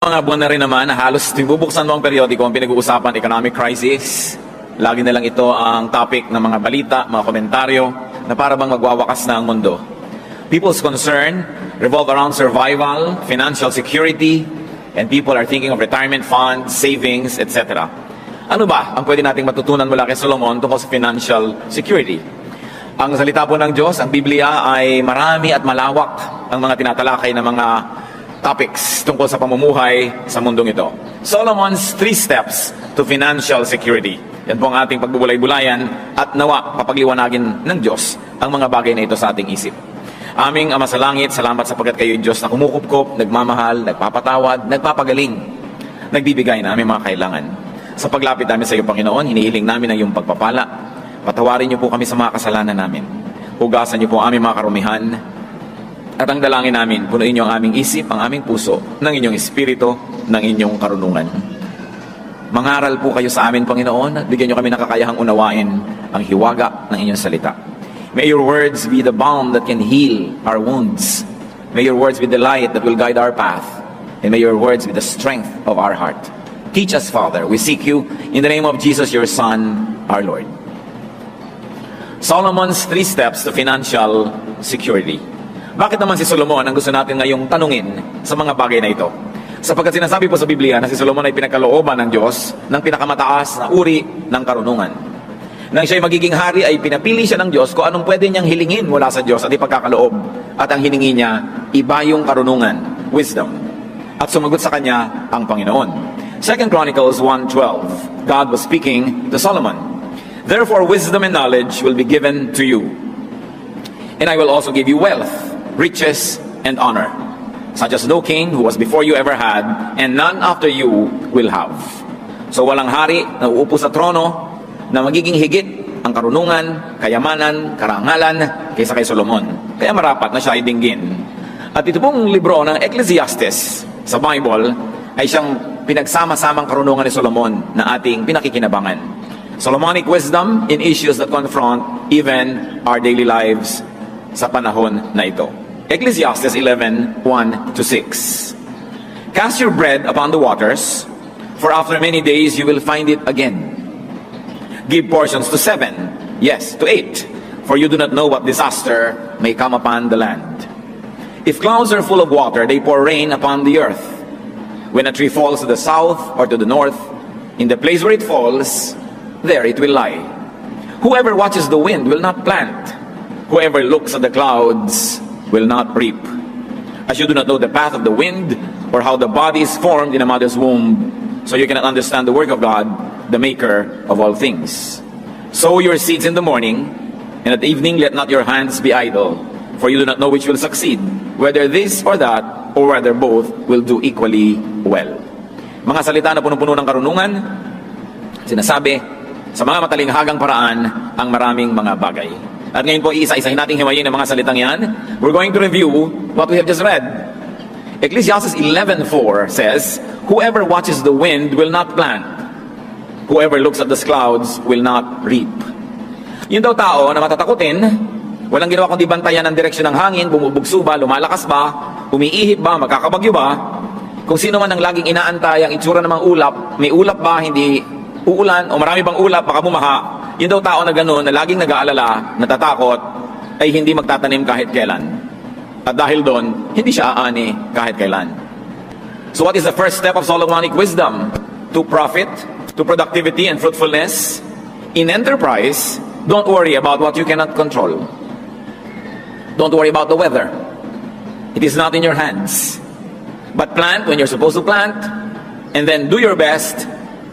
Mga buwan na rin naman na halos bubuksan mo ang periodiko ang pinag-uusapan economic crisis. Lagi na lang ito ang topic ng mga balita, mga komentaryo na para bang magwawakas na ang mundo. People's concern revolve around survival, financial security, and people are thinking of retirement funds, savings, etc. Ano ba ang pwede nating matutunan mula kay Solomon tungkol sa financial security? Ang salita po ng Diyos, ang Biblia ay marami at malawak ang mga tinatalakay na mga topics tungkol sa pamumuhay sa mundong ito. Solomon's 3 steps to financial security. Yan po ang ating pagbubulay-bulayan at nawa papagliwanagin ng Diyos ang mga bagay na ito sa ating isip. Aming Ama sa Langit, salamat sapagkat kayo yung Diyos na kumukupkop, nagmamahal, nagpapatawad, nagpapagaling, nagbibigay na aming mga kailangan. Sa paglapit namin sa iyo, Panginoon, hinihiling namin ang iyong pagpapala. Patawarin niyo po kami sa mga kasalanan namin. Hugasan niyo po aming mga karumihan. At ang dalangin namin, punuin niyo ang aming isip, ang aming puso, ng inyong espiritu, ng inyong karunungan. Mangaral po kayo sa amin, Panginoon, at bigyan niyo kami ng kakayahang unawain ang hiwaga ng inyong salita. May your words be the balm that can heal our wounds. May your words be the light that will guide our path. And may your words be the strength of our heart. Teach us, Father. We seek you in the name of Jesus, your Son, our Lord. Solomon's 3 steps to financial security. Bakit naman si Solomon ang gusto natin ngayong tanungin sa mga bagay na ito? Sapagkat sinasabi po sa Biblia na si Solomon ay pinagkalooban ng Diyos ng pinakamataas na uri ng karunungan. Nang siya'y magiging hari ay pinapili siya ng Diyos kung anong pwede niyang hilingin mula sa Diyos at ipagkakaloob. At ang hiningi niya, iba yung karunungan, wisdom. At sumagot sa kanya ang Panginoon. 2 Chronicles 1:12, God was speaking to Solomon. Therefore wisdom and knowledge will be given to you. And I will also give you wealth, riches, and honor, such as no king who was before you ever had, and none after you will have. So walang hari na uupo sa trono na magiging higit ang karunungan, kayamanan, karangalan kaysa kay Solomon. Kaya marapat na siya ay dinggin. At ito pong libro ng Ecclesiastes sa Bible ay siyang pinagsama-samang karunungan ni Solomon na ating pinakikinabangan. Solomonic wisdom in issues that confront even our daily lives sa panahon na ito. Ecclesiastes 11:1-6. Cast your bread upon the waters, for after many days you will find it again. Give portions to 7, yes, to 8, for you do not know what disaster may come upon the land. If clouds are full of water, they pour rain upon the earth. When a tree falls to the south or to the north, in the place where it falls, there it will lie. Whoever watches the wind will not plant. Whoever looks at the clouds will not reap. As you do not know the path of the wind, or how the body is formed in a mother's womb, so you cannot understand the work of God, the maker of all things. Sow your seeds in the morning, and at evening let not your hands be idle, for you do not know which will succeed, whether this or that, or whether both will do equally well. Mga salita na punong-puno ng karunungan, sinasabi sa mga matalinghagang paraan ang maraming mga bagay. At ngayon po, isa-isahin nating himayin ang mga salitang yan. We're going to review what we have just read. Ecclesiastes 11:4 says, whoever watches the wind will not plant. Whoever looks at the clouds will not reap. Yung daw tao na matatakutin, walang ginawa kundi bantayan ang direksyon ng hangin, bumubugso ba, lumalakas ba, umiihip ba, magkakabagyo ba, kung sino man ang laging inaantay ang itsura ng mga ulap, may ulap ba, hindi uulan, o marami bang ulap, baka bumaha. Yung daw tao na gano'n, na laging nag-aalala, natatakot, ay hindi magtatanim kahit kailan. At dahil doon, hindi siya aani kahit kailan. So what is the first step of Solomonic wisdom? To profit, to productivity and fruitfulness. In enterprise, don't worry about what you cannot control. Don't worry about the weather. It is not in your hands. But plant when you're supposed to plant, and then do your best,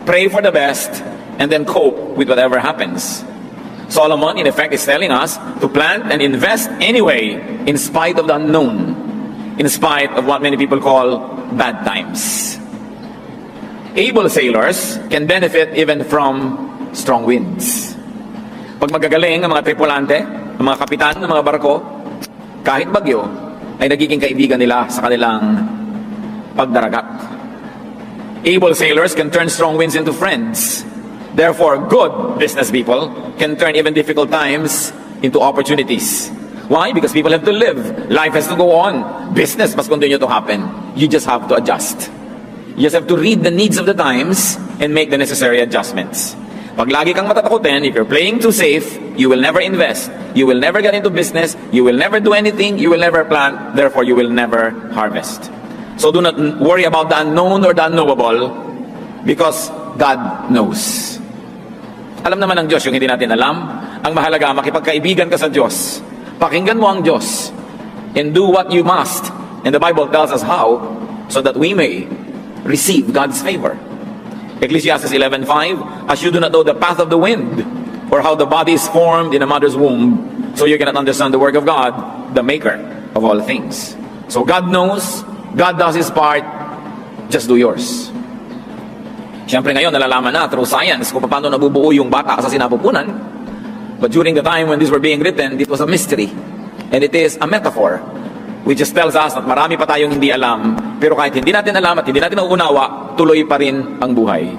pray for the best, and then cope with whatever happens. Solomon, in effect, is telling us to plant and invest anyway, in spite of the unknown, in spite of what many people call bad times. Able sailors can benefit even from strong winds. Pag magagaling ang mga tripulante, ang mga kapitan ng mga barko, kahit bagyo, ay nagiging kaibigan nila sa kanilang pagdaragat. Able sailors can turn strong winds into friends. Therefore, good business people can turn even difficult times into opportunities. Why? Because people have to live. Life has to go on. Business must continue to happen. You just have to adjust. You just have to read the needs of the times and make the necessary adjustments. Pag lagi kang matatakutin, if you're playing too safe, you will never invest, you will never get into business, you will never do anything, you will never plant, therefore you will never harvest. So do not worry about the unknown or the unknowable, because God knows. Alam naman ng Diyos yung hindi natin alam. Ang mahalaga, makipagkaibigan ka sa Diyos. Pakinggan mo ang Diyos and do what you must. And the Bible tells us how, so that we may receive God's favor. Ecclesiastes 11:5, as you do not know the path of the wind, or how the body is formed in a mother's womb, so you cannot understand the work of God, the maker of all things. So God knows, God does His part, just do yours. Siyempre ngayon, nalalaman na through science kung paano nabubuo yung bata sa sinapupunan. But during the time when these were being written, it was a mystery. And it is a metaphor, which just tells us that marami pa tayong hindi alam, pero kahit hindi natin alam at hindi natin nauunawa, tuloy pa rin ang buhay.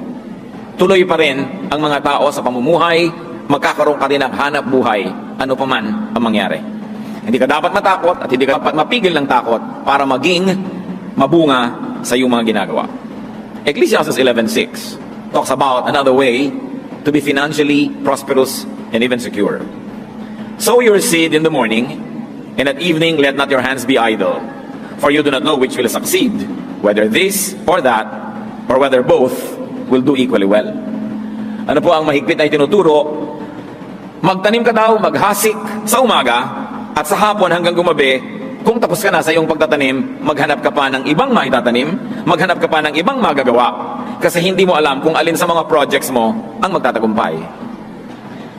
Tuloy pa rin ang mga tao sa pamumuhay, magkakaroon ka rin ng hanap buhay, ano pa man ang mangyari. Hindi ka dapat matakot at hindi ka dapat mapigil ng takot para maging mabunga sa iyong mga ginagawa. Ecclesiastes 11:6 talks about another way to be financially prosperous and even secure. Sow your seed in the morning, and at evening let not your hands be idle, for you do not know which will succeed, whether this or that, or whether both will do equally well. Ano po ang mahigpit na itinuturo? Magtanim ka daw, maghasik sa umaga, at sa hapon hanggang gumabi, kung tapos ka na sa iyong pagtatanim, maghanap ka pa ng ibang maitatanim, maghanap ka pa ng ibang magagawa, kasi hindi mo alam kung alin sa mga projects mo ang magtatagumpay.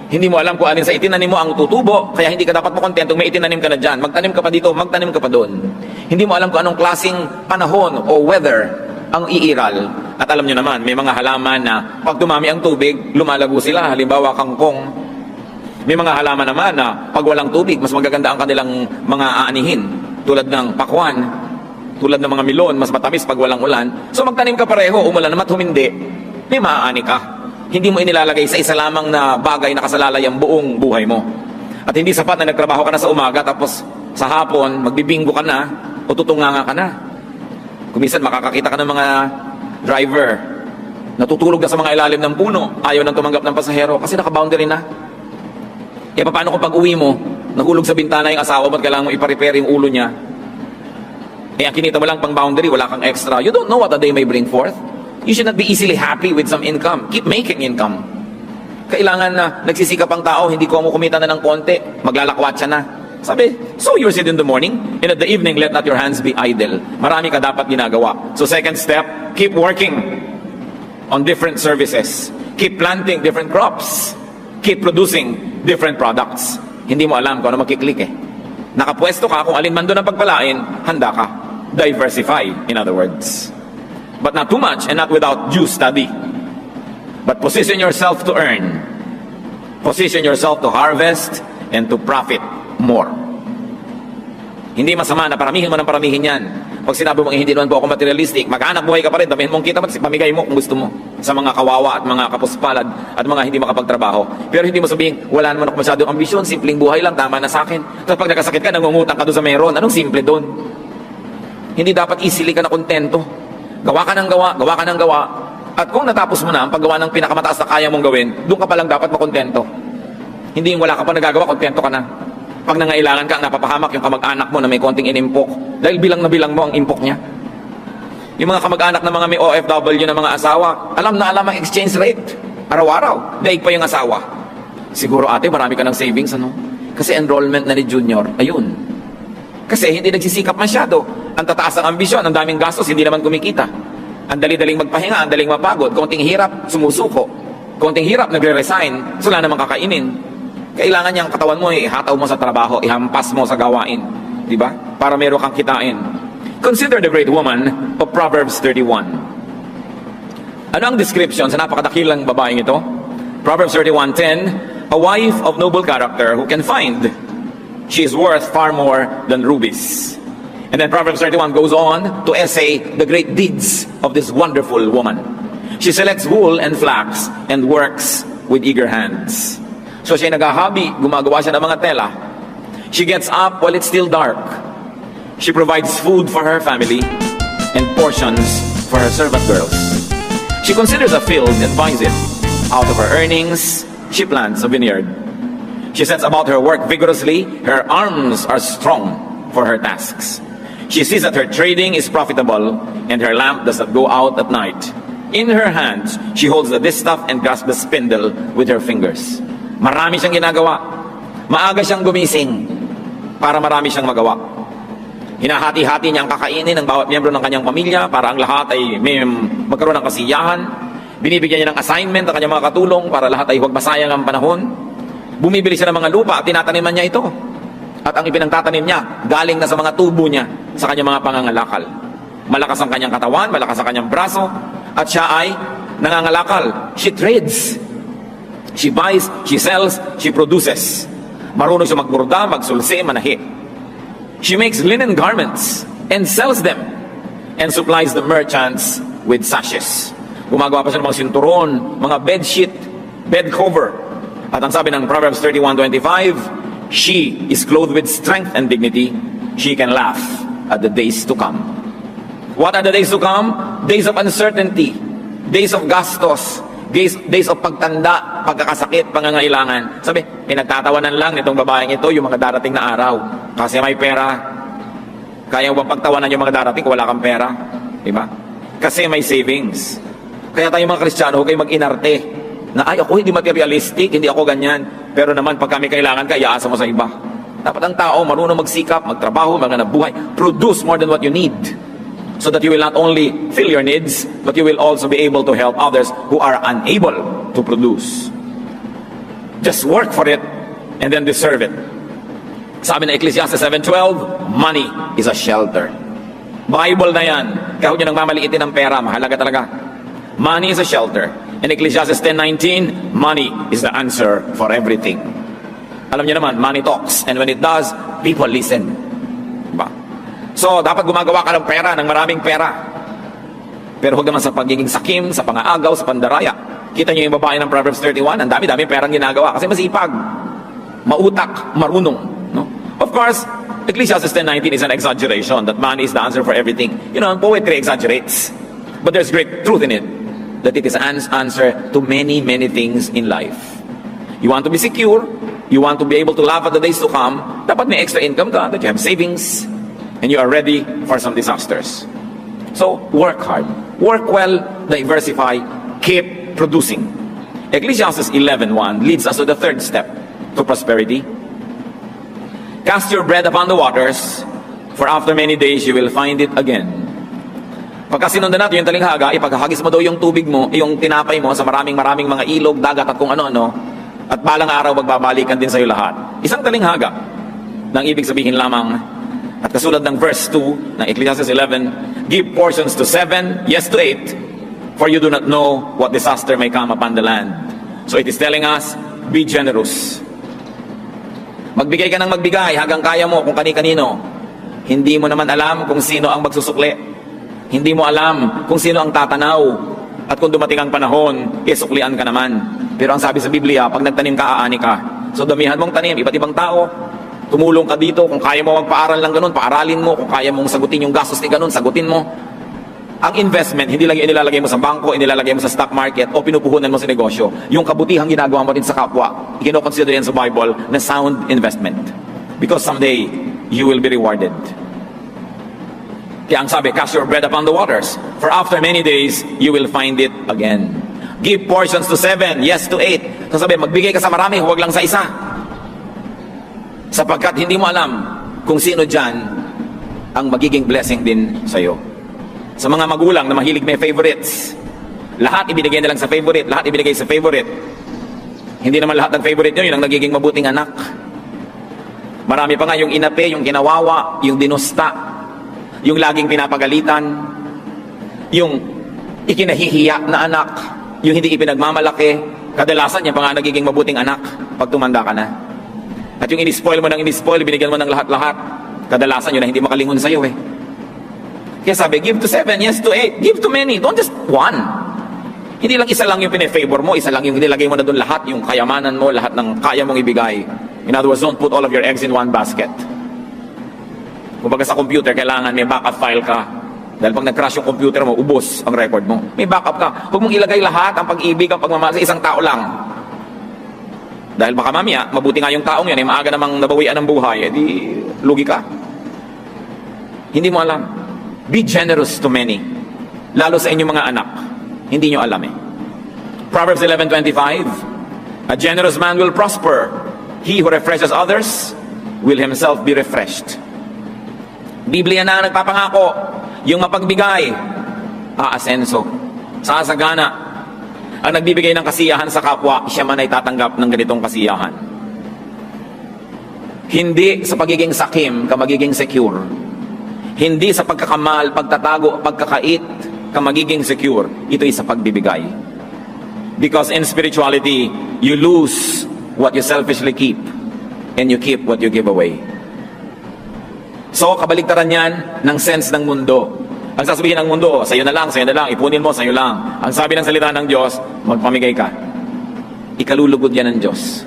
Hindi mo alam kung alin sa itinanim mo ang tutubo, kaya hindi ka dapat makontentong may itinanim ka na dyan. Magtanim ka pa dito, magtanim ka pa doon. Hindi mo alam kung anong klaseng panahon o weather ang iiral. At alam nyo naman, may mga halaman na pag dumami ang tubig, lumalago sila. Halimbawa, kangkong. May mga halaman naman na pag walang tubig, mas magaganda ang kanilang mga aanihin. Tulad ng pakwan, tulad ng mga milon, mas matamis pag walang ulan. So magtanim ka pareho, umulan naman at humindi, may maaani ka. Hindi mo inilalagay sa isa lamang na bagay na kasalalay ang buong buhay mo. At hindi sapat na nagtrabaho ka na sa umaga, tapos sa hapon, magbibinggo ka na, o tutunganga ka na. Kuminsan makakakita ka ng mga driver, natutulog na sa mga ilalim ng puno, ayaw nang tumanggap ng pasahero, kasi naka-boundary na. E paano kung pag-uwi mo, nahulog sa bintana yung asawa mo at kailangan mo ipa-repair yung ulo niya? Eh, ang kinita mo lang pang boundary, wala kang extra. You don't know what a day may bring forth. You should not be easily happy with some income. Keep making income. Kailangan na nagsisikap ang tao, hindi ko mo kumita na ng konti, maglalakwat siya na. Sabi, sow your seed in the morning, and at the evening, let not your hands be idle. Marami ka dapat ginagawa. So second step, keep working on different services. Keep planting different crops. Keep producing different products. Hindi mo alam kung ano magkiklik eh. Nakapwesto ka, kung alin man doon ang pagpalain, handa ka. Diversify, in other words. But not too much and not without due study. But position yourself to earn. Position yourself to harvest and to profit more. Hindi masama na paramihin mo ng paramihin yan. Pag sinabi mo, hindi naman po ako materialistic, mag-anak buhay ka pa rin, damihin mong kita, pamigay mo kung gusto mo sa mga kawawa at mga kapuspalad at mga hindi makapagtrabaho. Pero hindi mo sabihin, wala naman ako masyadong ambisyon, simpleng buhay lang, tama na sa akin. Tapos pag nakasakit ka, nangungutang ka doon sa meron, anong simple doon? Hindi dapat easily ka na kontento. Gawa ka ng gawa, gawa ka ng gawa. At kung natapos mo na ang paggawa ng pinakamataas na kaya mong gawin, doon ka pa lang dapat makontento. Hindi yung wala ka pa nagagawa, kontento ka na. Pag nangailangan ka, napapahamak yung kamag-anak mo na may konting inimpok. Dahil bilang na bilang mo ang impok niya. Yung mga kamag-anak na mga may OFW na mga asawa, alam na alam ang exchange rate. Araw-araw, daig pa yung asawa. Siguro ate, marami ka ng savings, ano? Kasi enrollment na ni Junior, ayun. Kasi hindi nagsisikap masyado. Ang tataas ang ambisyon, ang daming gastos, hindi naman kumikita. Ang dali-daling magpahinga, ang daling mapagod. Konting hirap, sumusuko. Konting hirap, nagre-resign. So, wala namang kakainin. Kailangan niyang katawan mo, ihataw mo sa trabaho, ihampas mo sa gawain. Di ba? Para meron kang kitain. Consider the great woman of Proverbs 31. Ano ang description sa napakadakilang babaeng ito? Proverbs 31:10, a wife of noble character who can find. She is worth far more than rubies. And then Proverbs 31 goes on to essay the great deeds of this wonderful woman. She selects wool and flax and works with eager hands. So siya naghahabi, gumagawa siya ng mga tela. She gets up while it's still dark. She provides food for her family and portions for her servant girls. She considers a field and buys it. Out of her earnings, she plants a vineyard. She sets about her work vigorously. Her arms are strong for her tasks. She sees that her trading is profitable, and her lamp does not go out at night. In her hands, she holds the distaff and grasps the spindle with her fingers. Marami siyang ginagawa. Maaga siyang gumising para marami siyang magawa. Hinahati-hati niya ang kakainin ng bawat miyembro ng kanyang pamilya para ang lahat ay may magkaroon ng kasiyahan. Binibigyan niya ng assignment ang kanyang mga katulong para lahat ay huwag masayang ang panahon. Bumibili siya ng mga lupa at tinataniman niya ito. At ang ipinagtatanim niya, galing na sa mga tubo niya sa kanyang mga pangangalakal. Malakas ang kanyang katawan, malakas ang kanyang braso, at siya ay nangangalakal. She trades. She buys, she sells, she produces. Marunong siya magburda, magsulsi, manahi. She makes linen garments and sells them and supplies the merchants with sashes. Gumagawa pa siya ng mga sinturon, mga bedsheet, bed cover. At ang sabi ng Proverbs 31:25, she is clothed with strength and dignity. She can laugh at the days to come. What are the days to come? Days of uncertainty, days of gastos, days of pagtanda, pagkakasakit, pangangailangan. Sabi, pinagtatawanan lang nitong babaeng ito yung mga darating na araw. Kasi may pera. Kaya mo bang pagtawanan yung mga darating kung wala kang pera? Diba? Kasi may savings. Kaya tayo mga Kristiyano, huwag kayo mag-inarte. Na ay, ako hindi materialistic, hindi ako ganyan. Pero naman, pag kami kailangan ka, iaasa mo sa iba. Dapat ang tao, marunong magsikap, magtrabaho, maghanap buhay, produce more than what you need. So that you will not only fill your needs, but you will also be able to help others who are unable to produce. Just work for it, and then deserve it. Sabi na Ecclesiastes 7:12, money is a shelter. Bible na yan. Kahit nyo nang mamaliitin ang pera, mahalaga talaga. Money is a shelter. In Ecclesiastes 10:19, money is the answer for everything. Alam niyo naman, money talks. And when it does, people listen. Diba? So, dapat gumagawa ka ng pera, ng maraming pera. Pero huwag naman sa pagiging sakim, sa pangaagaw, sa pandaraya. Kita niyo yung babae ng Proverbs 31, ang dami-dami perang ginagawa. Kasi masipag, mautak, marunong. No? Of course, Ecclesiastes 10:19 is an exaggeration that money is the answer for everything. You know, poetry exaggerates. But there's great truth in it. That it is an answer to many, many things in life. You want to be secure, you want to be able to laugh at the days to come, dapat may extra income ka, that you have savings, and you are ready for some disasters. So, work hard. Work well, diversify, keep producing. Ecclesiastes 11:1 leads us to the third step to prosperity. Cast your bread upon the waters, for after many days you will find it again. Pagka sinundan natin yung talinghaga, ipaghahagis mo daw yung tubig mo, yung tinapay mo sa maraming mga ilog, dagat at kung ano-ano, at balang araw magbabalikan din sa iyo lahat. Isang talinghaga nang ibig sabihin lamang, at kasulad ng verse 2 ng Ecclesiastes 11, give portions to 7, yes to 8, for you do not know what disaster may come upon the land. So it is telling us, be generous. Magbigay ka ng magbigay hanggang kaya mo kung kani-kanino. Hindi mo naman alam kung sino ang magsusukli. Hindi mo alam kung sino ang tatanaw. At kung dumating ang panahon, suklian ka naman. Pero ang sabi sa Biblia, pag nagtanim ka, aani ka. So damihan mong tanim, iba't ibang tao. Tumulong ka dito. Kung kaya mo magpaaral lang ganun, paaralin mo. Kung kaya mong sagutin yung gastos ni ganun, sagutin mo. Ang investment, hindi lang yung inilalagay mo sa bangko, inilalagay mo sa stock market, o pinupuhunan mo sa negosyo. Yung kabutihang ginagawa mo din sa kapwa, kino-consider yan sa Bible na sound investment. Because someday, you will be rewarded. Kaya ang sabi, cast your bread upon the waters, for after many days, you will find it again. Give portions to 7, yes to 8. So sabi, magbigay ka sa marami, huwag lang sa isa. Sapagkat hindi mo alam kung sino dyan ang magiging blessing din sa iyo. Sa mga magulang na mahilig may favorites, lahat ibinigay na lang sa favorite, lahat ibinigay sa favorite. Hindi naman lahat ng favorite nyo, yun ang nagiging mabuting anak. Marami pa nga yung inape, yung kinawawa, yung dinusta, yung laging pinapagalitan, yung ikinahihiya na anak, yung hindi ipinagmamalaki, kadalasan yan pa nga nagiging mabuting anak pag tumanda ka na. At yung inispoil mo ng inispoil, binigyan mo ng lahat-lahat, kadalasan yun na hindi makalingon sa'yo eh. Kaya sabi, give to 7, yes to 8, give to many, don't just one. Hindi lang isa lang yung pinefavor mo, isa lang yung nilagay mo na doon lahat, yung kayamanan mo, lahat ng kaya mong ibigay. In other words, don't put all of your eggs in one basket. Kumbaga sa computer, kailangan may backup file ka. Dahil pag nag-crash yung computer mo, ubos ang record mo. May backup ka. Huwag mong ilagay lahat ang pag-ibig, ang pagmamahal sa isang tao lang. Dahil baka mamaya, mabuti nga yung taong yan, maaga namang nabawian ng buhay, di lugi ka. Hindi mo alam. Be generous to many. Lalo sa inyong mga anak. Hindi nyo alam eh. Proverbs 11:25, a generous man will prosper. He who refreshes others will himself be refreshed. Biblia na ang nagpapangako, yung mapagbigay, aasenso, sasagana. Ang nagbibigay ng kasiyahan sa kapwa, siya man ay tatanggap ng ganitong kasiyahan. Hindi sa pagiging sakim ka magiging secure. Hindi sa pagkakamal, pagtatago, pagkakait ka magiging secure. Ito ay sa pagbibigay. Because in spirituality, you lose what you selfishly keep and you keep what you give away. So, kabaligtaran yan ng sense ng mundo. Ang sasabihin ng mundo, sa'yo na lang, ipunin mo, sa'yo lang. Ang sabi ng salita ng Diyos, magpamigay ka. Ikalulugod yan ng Diyos.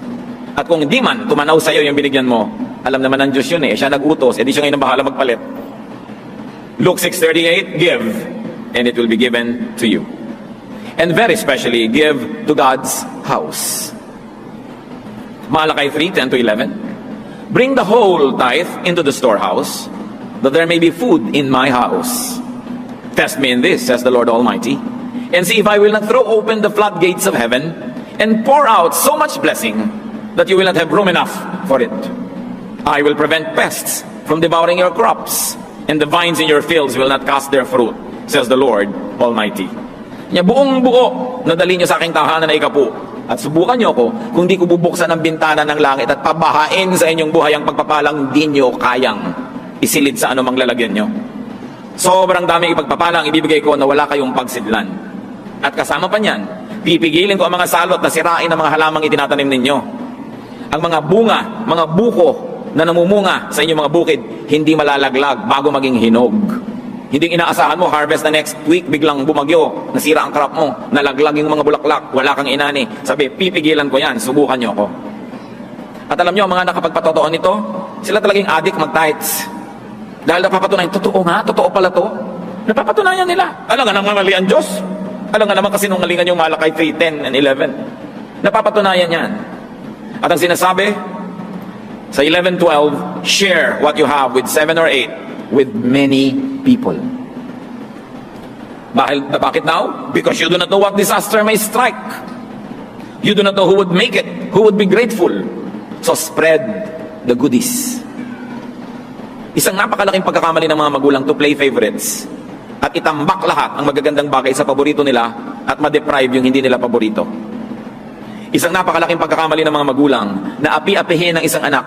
At kung hindi man, tumanaw sa'yo yung binigyan mo, alam naman ng Diyos yun eh. Siya nag-utos, edi siya ngayon ang bahala magpalit. Luke 6:38, give, and it will be given to you. And very especially, give to God's house. Malakay 3:10-11, bring the whole tithe into the storehouse, that there may be food in my house. Test me in this, says the Lord Almighty, and see if I will not throw open the floodgates of heaven and pour out so much blessing that you will not have room enough for it. I will prevent pests from devouring your crops, and the vines in your fields will not cast their fruit, says the Lord Almighty. Buong buo na dali nyo sa aking tahanan na ikapu. At subukan nyo ako kung di ko bubuksan ang bintana ng langit at pabahain sa inyong buhay ang pagpapalang di nyo kayang isilid sa anumang lalagyan nyo. Sobrang daming ipagpapalang ibibigay ko na wala kayong pagsidlan. At kasama pa niyan, pipigilin ko ang mga salot na sirain ng mga halamang itinatanim ninyo. Ang mga bunga, mga buko na namumunga sa inyong mga bukid, hindi malalaglag bago maging hinog. Hindi inaasahan mo, harvest na next week, biglang bumagyo, nasira ang crop mo, nalaglag yung mga bulaklak, wala kang inani. Sabi, pipigilan ko yan, subukan nyo ako. At alam nyo, mga nakapagpatotoo nito, sila talagang addict mag-tithes. Dahil napapatunayan, totoo nga, totoo pala to. Napapatunayan nila. Alam nga naman mali ang Diyos. Alam nga naman kasi nung malingan yung Malakay 3:10 and 11. Napapatunayan yan. At ang sinasabi, sa 11:12, share what you have with 7 or 8 with many people. Bakit now? Because you do not know what disaster may strike. You do not know who would make it, who would be grateful. So spread the goodies. Isang napakalaking pagkakamali ng mga magulang to play favorites at itambak lahat ang magagandang bagay sa paborito nila at ma-deprive yung hindi nila paborito. Isang napakalaking pagkakamali ng mga magulang na api-apihin ng isang anak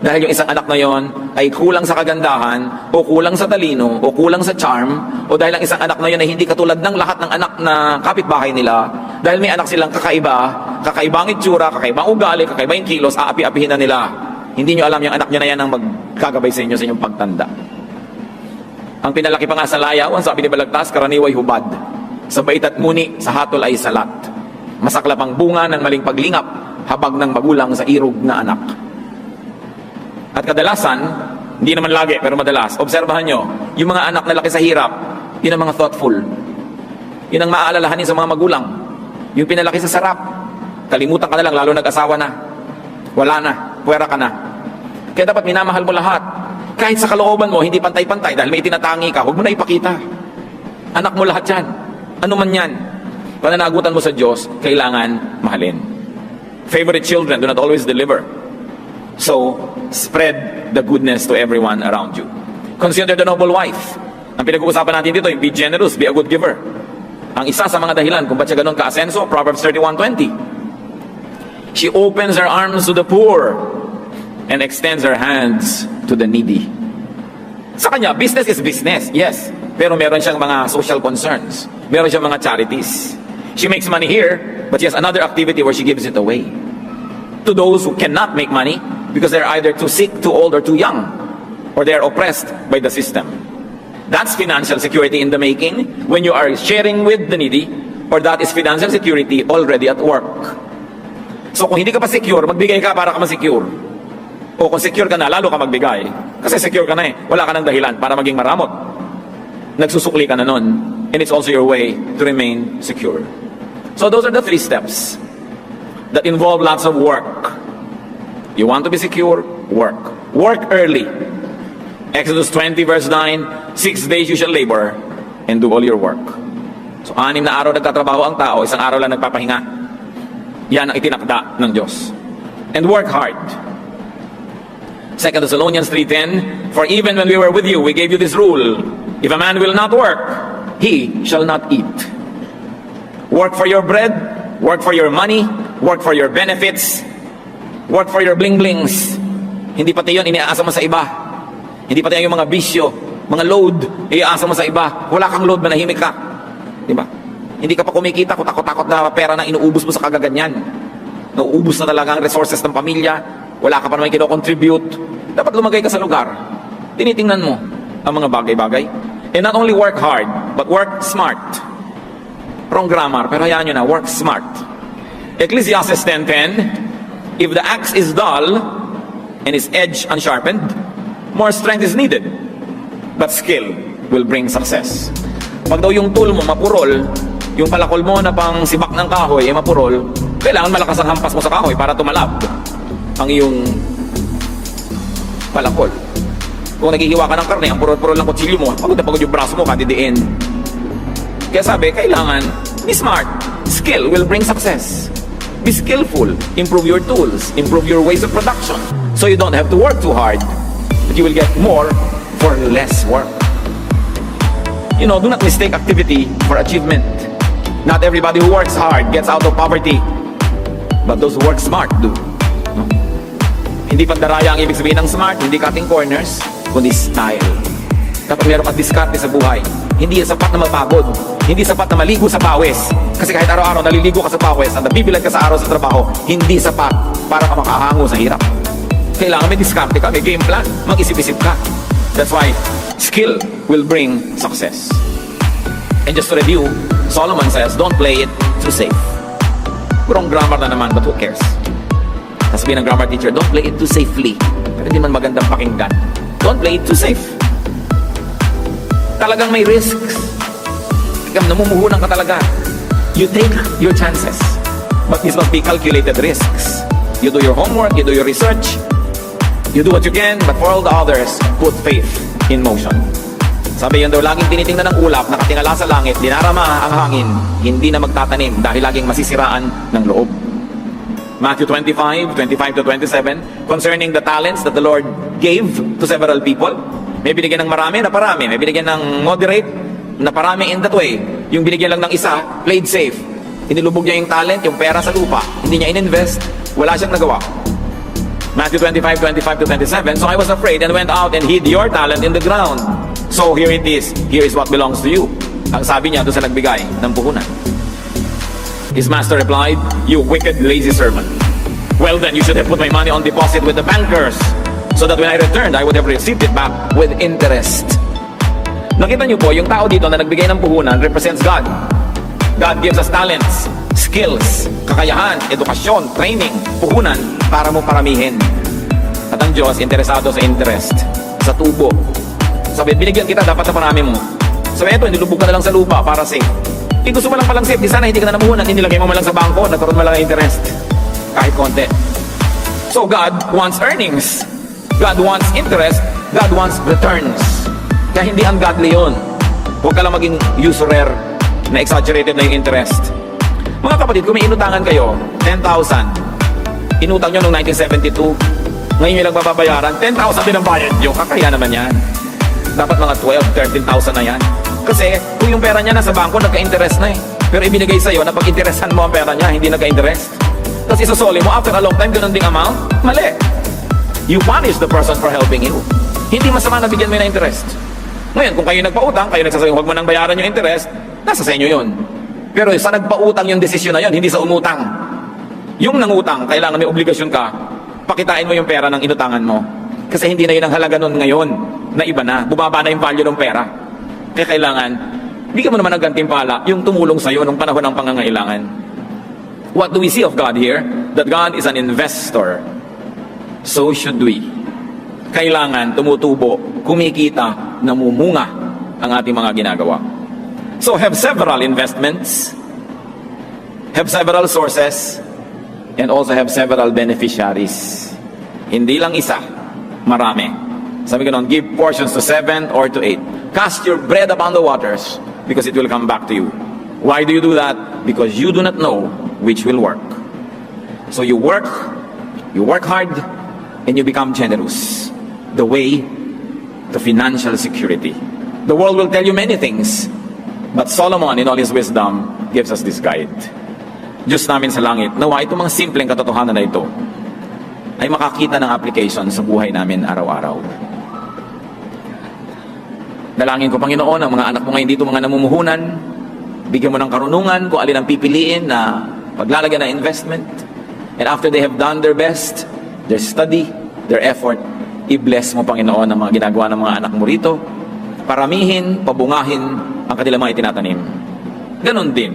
dahil yung isang anak na yon ay kulang sa kagandahan o kulang sa talino o kulang sa charm o dahil ang isang anak na yon ay hindi katulad ng lahat ng anak na kapitbahay nila dahil may anak silang kakaibang itsura, kakaibang ugali, kakaibang kilos, aapi-apihin na nila. Hindi nyo alam yung anak nyo na yan ang magkagabay sa inyo sa inyong pagtanda. Ang pinalaki pa nga sa layaw, ang sabi ni Balagtas, karaniway hubad. Sa bait at muni, sa hatol ay salat. Masaklap ang bunga ng maling paglingap, habag ng magulang sa irog na anak. At kadalasan, hindi naman lagi, pero madalas, obserbahan nyo, yung mga anak na laki sa hirap, yun ang mga thoughtful. Yun ang maaalalahanin sa mga magulang. Yung pinalaki sa sarap, kalimutan ka na lang, lalo nag-asawa na. Wala na, puwera ka na. Kaya dapat minamahal mo lahat. Kahit sa kalooban mo, hindi pantay-pantay, dahil may itinatangi ka, huwag mo na ipakita. Anak mo lahat yan. Ano man yan. Pananagutan mo sa Diyos, kailangan mahalin. Favorite children do not always deliver. So, spread the goodness to everyone around you. Consider the noble wife. Ang pinag-uusapan natin dito, be generous, be a good giver. Ang isa sa mga dahilan kung ba't siya ganun ka-asenso, Proverbs 31:20. She opens her arms to the poor and extends her hands to the needy. Sa kanya, business is business, yes. Pero meron siyang mga social concerns. Meron siyang mga charities. She makes money here, but she has another activity where she gives it away. To those who cannot make money, because they're either too sick, too old, or too young, or they are oppressed by the system. That's financial security in the making when you are sharing with the needy, or that is financial security already at work. So kung hindi ka pa secure, magbigay ka para ka ma-secure. O kung secure ka na, lalo ka magbigay. Kasi secure ka na eh. Wala ka ng dahilan para maging maramot. nagsusukli ka na nun. And it's also your way to remain secure. So those are the 3 steps that involve lots of work. You want to be secure? Work. Work early. Exodus 20 verse 9, 6 days you shall labor and do all your work. So 6 na araw nagtatrabaho ang tao, 1 araw lang nagpapahinga. Yan ang itinakda ng Diyos. And work hard. 2 Thessalonians 3:10, for even when we were with you, we gave you this rule. If a man will not work, he shall not eat. Work for your bread, work for your money, work for your benefits, work for your bling-blings. Hindi pati yun, iniaasa mo sa iba. Hindi pati yung mga bisyo, mga load, iaasa mo sa iba. Wala kang load, manahimik ka. Diba? Hindi ka pa kumikita, kutakot-takot na pera na inuubos mo sa kagaganyan. Nauubos na talaga ang resources ng pamilya. Wala ka pa naman kino-contribute. Dapat lumagay ka sa lugar. Tinitingnan mo ang mga bagay-bagay. And not only work hard, but work smart. Wrong grammar, pero hayaan nyo na, work smart. Ecclesiastes 10:10, if the axe is dull and its edge unsharpened, more strength is needed, but skill will bring success. Pag daw yung tool mo mapurol, yung palakol mo na pang sibak ng kahoy ay mapurol, kailangan malakas ang hampas mo sa kahoy para tumalab ang iyong palakol. Kung naghihiwa ka ng karne, ang purol-purol ng kutsilyo mo, pagod na pagod yung braso mo, kadidiin. Kaya sabi, kailangan be smart. Skill will bring success. Be skillful. Improve your tools. Improve your ways of production. So you don't have to work too hard, but you will get more for less work. You know, do not mistake activity for achievement. Not everybody who works hard gets out of poverty, but those who work smart do. No? Hindi pandaraya ang ibig sabihin ng smart, hindi cutting corners, kundi style. Dapat meron kang diskarte sa buhay. Hindi sapat na mapagod. Hindi sapat na maligo sa pawis. Kasi kahit araw-araw naliligo ka sa pawis at nabibilag ka sa araw sa trabaho, hindi sapat para ka makahango sa hirap. Kailangan may diskarte ka, may game plan, mag-isip-isip ka. That's why skill will bring success. And just to review, Solomon says, don't play it too safe. Wrong grammar na naman, but who cares? Sabihin ng grammar teacher, don't play it too safely. Pero hindi man magandang pakinggan. Don't play it too safe. Talagang may risks. Ikaw, namumuhunan ka talaga. You take your chances. But these must be calculated risks. You do your homework, you do your research, you do what you can, but for all the others, put faith in motion. Sabi yun daw, laging tinitingnan ng ulap, nakatingala sa langit, dinarama ang hangin, hindi na magtatanim dahil laging masisiraan ng loob. Matthew 25:25-27, concerning the talents that the Lord gave to several people. May binigyan ng marami na parami, may binigyan ng moderate na parami in that way. Yung binigyan lang ng isa, played safe. Inilubog niya yung talent, yung pera sa lupa. Hindi niya ininvest, wala siyang nagawa. Matthew 25:25-27, so I was afraid and went out and hid your talent in the ground. So here it is, here is what belongs to you. Ang sabi niya doon sa nagbigay ng puhunan. His master replied, you wicked, lazy servant. Well then, you should have put my money on deposit with the bankers, so that when I returned, I would have received it back with interest. Nakita niyo po, yung tao dito na nagbigay ng puhunan represents God. God gives us talents, skills, kakayahan, edukasyon, training, puhunan para mo paramihin. At ang Diyos, interesado sa interest, sa tubo. Sabi, binigyan kita, dapat na parami mo. Sabi, eto, nilubog ka na lang sa lupa para safe. Kung gusto mo lang palang safe, di sana hindi ka na namuhunan, inilagay mo malang sa bangko, nagkaroon mo lang interest. Kahit konti. So God wants earnings. God wants interest. God wants returns. Kaya hindi ungodly yun. Huwag ka lang maging usurer na exaggerated na yung interest. Mga kapatid, kung may inutangan kayo, 10,000. Inutang nyo noong 1972. Ngayon nyo lang mababayaran, 10,000 din ang bayad nyo. Kakaya naman yan. Dapat mga 12, 13,000 na yan. Kasi kung yung pera niya nasa bangko, nagka-interest na eh. Pero ibinigay sa'yo na pag-interesan mo ang pera niya, hindi nagka-interest. Tapos isosoli mo, after a long time, ganun ding amount, mali. You punish the person for helping you. Hindi masama na bigyan mo na interest. Ngayon, kung kayo nagpautang, kayo nagsasabi, huwag mo nang bayaran yung interest, nasa sa inyo yun. Pero sa nagpautang yung desisyon na yun, hindi sa umutang. Yung nangutang, kailangan may obligasyon ka, pakitain mo yung pera ng inutangan mo. Kasi hindi na yun ang halaga nun ngayon, na iba na, bumaba na yung value ng pera. Kaya kailangan, bigyan mo naman ng gantimpala yung tumulong sa'yo nung panahon ng pangangailangan. What do we see of God here? That God is an investor. So should we. Kailangan tumutubo, kumikita, namumunga ang ating mga ginagawa. So have several investments, have several sources, and also have several beneficiaries. Hindi lang isa, marami. Sabi ko noon, give portions to 7 or to 8. Cast your bread upon the waters because it will come back to you. Why do you do that? Because you do not know which will work. So you work hard, and you become generous. The way to financial security. The world will tell you many things, but Solomon, in all his wisdom, gives us this guide. Diyos namin sa langit, nawa itong mga simpleng katotohanan na ito ay makakita ng application sa buhay namin araw-araw. Dalangin ko, Panginoon, ang mga anak mo ngayon dito, mga namumuhunan, bigyan mo ng karunungan kung alin ang pipiliin na paglalagyan ng investment. And after they have done their best, their study, their effort, i-bless mo, Panginoon, ang mga ginagawa ng mga anak mo rito. Paramihin, pabungahin ang kanilang mga itinatanim. Ganon din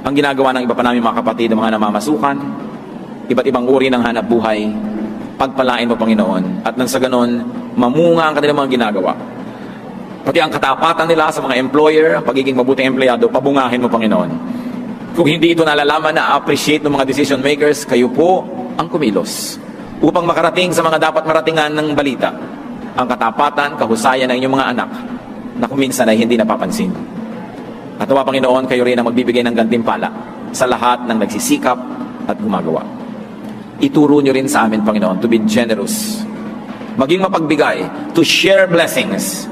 ang ginagawa ng iba pa namin mga kapatid, ng mga namamasukan, iba't ibang uri ng hanap buhay. Pagpalain mo, Panginoon, at nang sa ganon, mamunga ang kanilang mga ginagawa. Pati ang katapatan nila sa mga employer, ang pagiging mabuting empleyado, pabungahin mo, Panginoon. Kung hindi ito nalalaman na appreciate ng mga decision makers, kayo po ang kumilos upang makarating sa mga dapat maratingan ng balita, ang katapatan, kahusayan ng inyong mga anak na kung minsan ay hindi napapansin. At nawa, Panginoon, kayo rin ang magbibigay ng gantimpala sa lahat ng nagsisikap at gumagawa. Ituro nyo rin sa amin, Panginoon, to be generous, maging mapagbigay, to share blessings,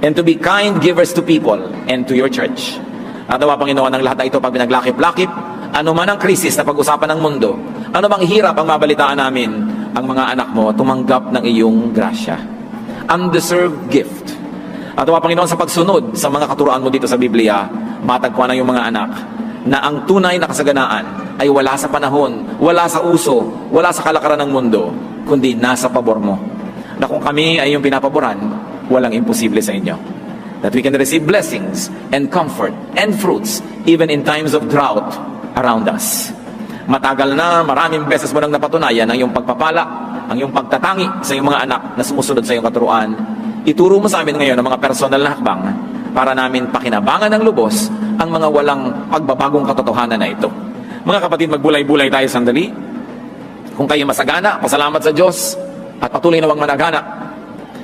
and to be kind givers to people and to your church. At nawa, Panginoon, ang lahat na ito pag pinaglakip-lakip, ano man ang krisis na pag-usapan ng mundo, ano bang hirap ang mabalitaan namin, ang mga anak mo tumanggap ng iyong grasya. Undeserved gift. At nawa, Panginoon, sa pagsunod sa mga katuroan mo dito sa Biblia, matagpuan ng iyong mga anak na ang tunay na kasaganaan ay wala sa panahon, wala sa uso, wala sa kalakaran ng mundo, kundi nasa pabor mo. Na kung kami ay iyong pinapaboran, walang imposible sa inyo. That we can receive blessings and comfort and fruits even in times of drought around us. Matagal na, maraming beses mo nang napatunayan ang iyong pagpapala, ang iyong pagtatangi sa iyong mga anak na sumusunod sa iyong katuruan. Ituro mo sa amin ngayon ang mga personal na hakbang para namin pakinabangan ng lubos ang mga walang pagbabagong katotohanan na ito. Mga kapatid, magbulay-bulay tayo sandali. Kung kayo masagana, pasalamat sa Diyos at patuloy na wang managana.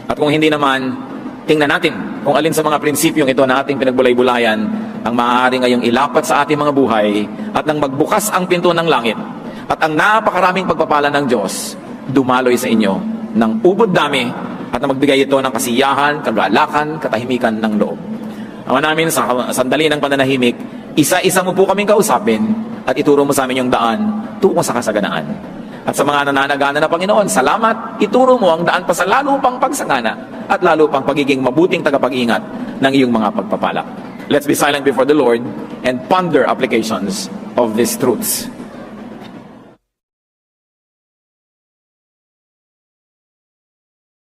At kung hindi naman, tingnan natin kung alin sa mga prinsipyong ito na ating pinagbulay-bulayan ang maaari ngayong ilapat sa ating mga buhay at nang magbukas ang pinto ng langit at ang napakaraming pagpapala ng Diyos dumaloy sa inyo ng ubod dami at na magbigay ito ng kasiyahan, kagalakan, katahimikan ng loob. Ama namin, sa sandali ng pananahimik, isa-isa mo po kaming kausapin at ituro mo sa amin yung daan tungo sa kasaganaan. At sa mga nananagana na Panginoon, salamat, ituro mo ang daan pa sa lalo pang pagsagana at lalo pang pagiging mabuting tagapag-ingat ng iyong mga pagpapala. Let's be silent before the Lord and ponder applications of these truths.